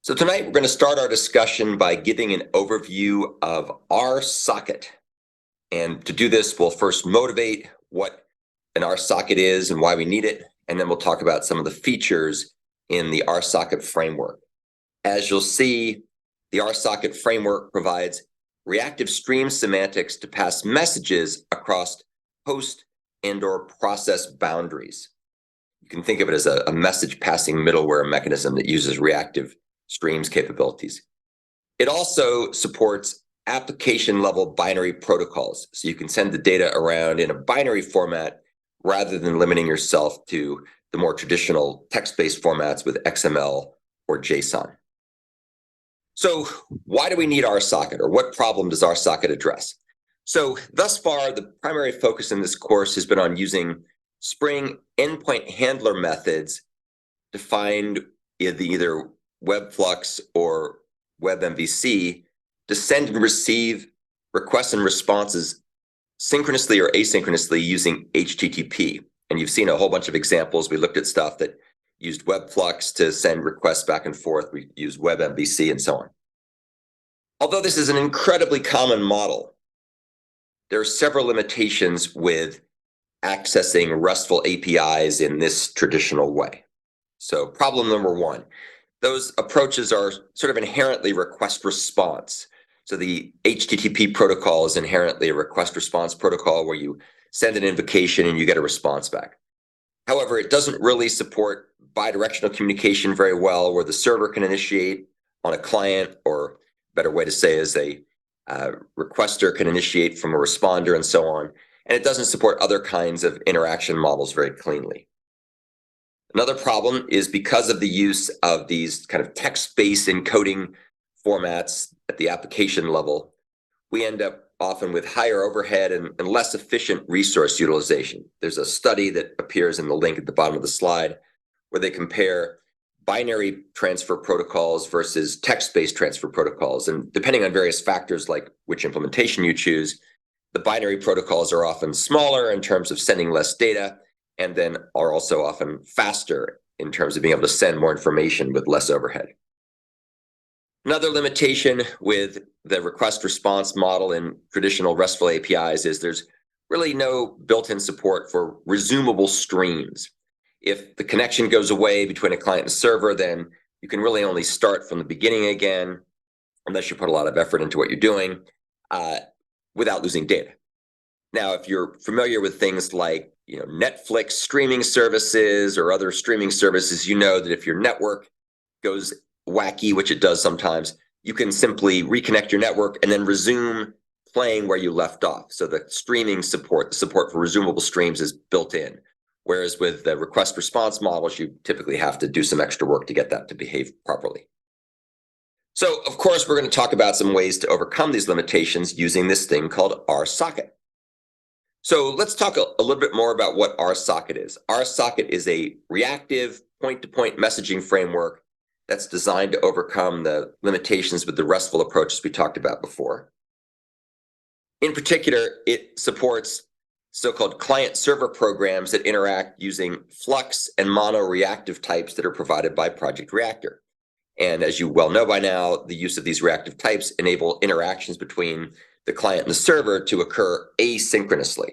So tonight we're going to start our discussion by giving an overview of RSocket. And to do this, we'll first motivate what an RSocket is and why we need it, and then we'll talk about some of the features in the RSocket framework. As you'll see, the RSocket framework provides reactive stream semantics to pass messages across host and/or process boundaries. You can think of it as a message passing middleware mechanism that uses reactive streams capabilities. It also supports application-level binary protocols, so you can send the data around in a binary format rather than limiting yourself to the more traditional text-based formats with XML or JSON. So why do we need RSocket, or what problem does RSocket address? So thus far, the primary focus in this course has been on using Spring endpoint handler methods defined either WebFlux or WebMVC to send and receive requests and responses synchronously or asynchronously using HTTP. And you've seen a whole bunch of examples. We looked at stuff that used WebFlux to send requests back and forth. We used WebMVC and so on. Although this is an incredibly common model, there are several limitations with accessing RESTful APIs in this traditional way. So problem number one, those approaches are sort of inherently request response. So the HTTP protocol is inherently a request response protocol where you send an invocation and you get a response back. However, it doesn't really support bidirectional communication very well, where the server can initiate on a client, or a better way to say is a requester can initiate from a responder and so on. And it doesn't support other kinds of interaction models very cleanly. Another problem is because of the use of these kind of text-based encoding formats at the application level, we end up often with higher overhead and less efficient resource utilization. There's a study that appears in the link at the bottom of the slide where they compare binary transfer protocols versus text-based transfer protocols. And depending on various factors like which implementation you choose, the binary protocols are often smaller in terms of sending less data, and then are also often faster in terms of being able to send more information with less overhead. Another limitation with the request response model in traditional RESTful APIs is there's really no built-in support for resumable streams. If the connection goes away between a client and server, then you can really only start from the beginning again, unless you put a lot of effort into what you're doing, without losing data. Now, if you're familiar with things like Netflix streaming services or other streaming services, you know that if your network goes wacky, which it does sometimes, you can simply reconnect your network and then resume playing where you left off. So the streaming support, the support for resumable streams is built in. Whereas with the request response models, you typically have to do some extra work to get that to behave properly. So, of course, we're going to talk about some ways to overcome these limitations using this thing called RSocket. So let's talk a little bit more about what RSocket is. RSocket is a reactive point-to-point messaging framework that's designed to overcome the limitations with the RESTful approaches we talked about before. In particular, it supports so-called client-server programs that interact using Flux and mono-reactive types that are provided by Project Reactor. And as you well know by now, the use of these reactive types enable interactions between the client and the server to occur asynchronously.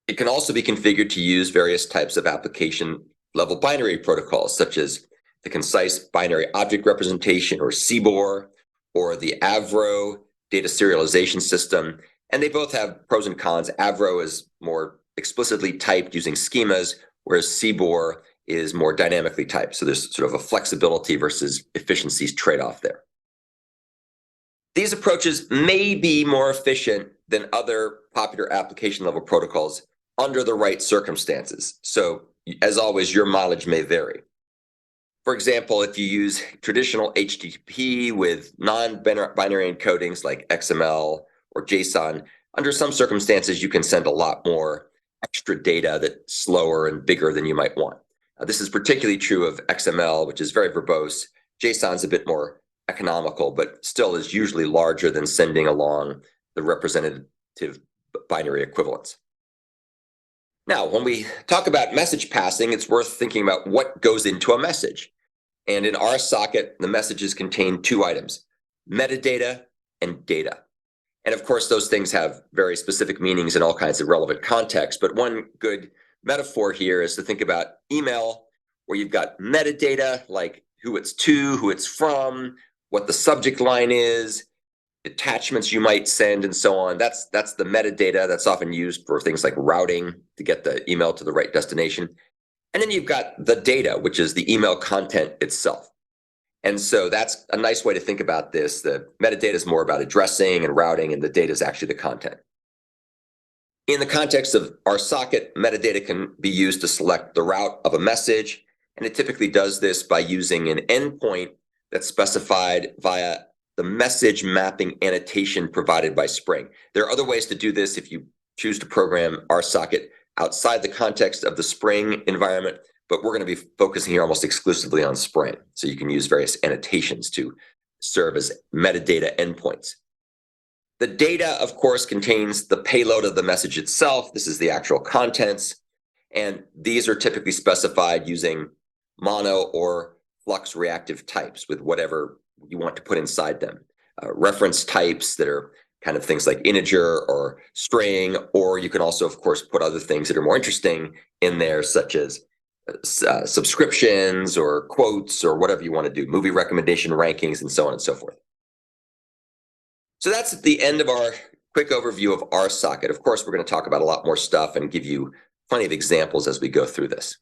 It can also be configured to use various types of application-level binary protocols, such as the concise binary object representation, or CBOR, or the Avro data serialization system. And they both have pros and cons. Avro is more explicitly typed using schemas, whereas CBOR is more dynamically typed. So there's sort of a flexibility versus efficiencies trade-off there. These approaches may be more efficient than other popular application-level protocols under the right circumstances. So, as always, your mileage may vary. For example, if you use traditional HTTP with non-binary encodings like XML or JSON, under some circumstances, you can send a lot more extra data that's slower and bigger than you might want. This is particularly true of XML, which is very verbose. JSON is a bit more economical, but still is usually larger than sending along the representative binary equivalents. Now, when we talk about message passing, it's worth thinking about what goes into a message. And in RSocket, the messages contain two items, metadata and data. And of course, those things have very specific meanings in all kinds of relevant contexts. But one good metaphor here is to think about email, where you've got metadata like who it's to, who it's from, what the subject line is, attachments you might send, and so on. That's the metadata that's often used for things like routing to get the email to the right destination. And then you've got the data, which is the email content itself. And so that's a nice way to think about this. The metadata is more about addressing and routing, and the data is actually the content. In the context of RSocket, metadata can be used to select the route of a message, and it typically does this by using an endpoint that's specified via the message mapping annotation provided by Spring. There are other ways to do this if you choose to program RSocket outside the context of the Spring environment, but we're going to be focusing here almost exclusively on Spring. So you can use various annotations to serve as metadata endpoints. The data, of course, contains the payload of the message itself. This is the actual contents. And these are typically specified using mono or flux reactive types with whatever you want to put inside them. Reference types that are kind of things like integer or string, or you can also, of course, put other things that are more interesting in there, such as subscriptions or quotes or whatever you want to do, movie recommendation rankings, and so on and so forth. So that's the end of our quick overview of RSocket. Of course, we're going to talk about a lot more stuff and give you plenty of examples as we go through this.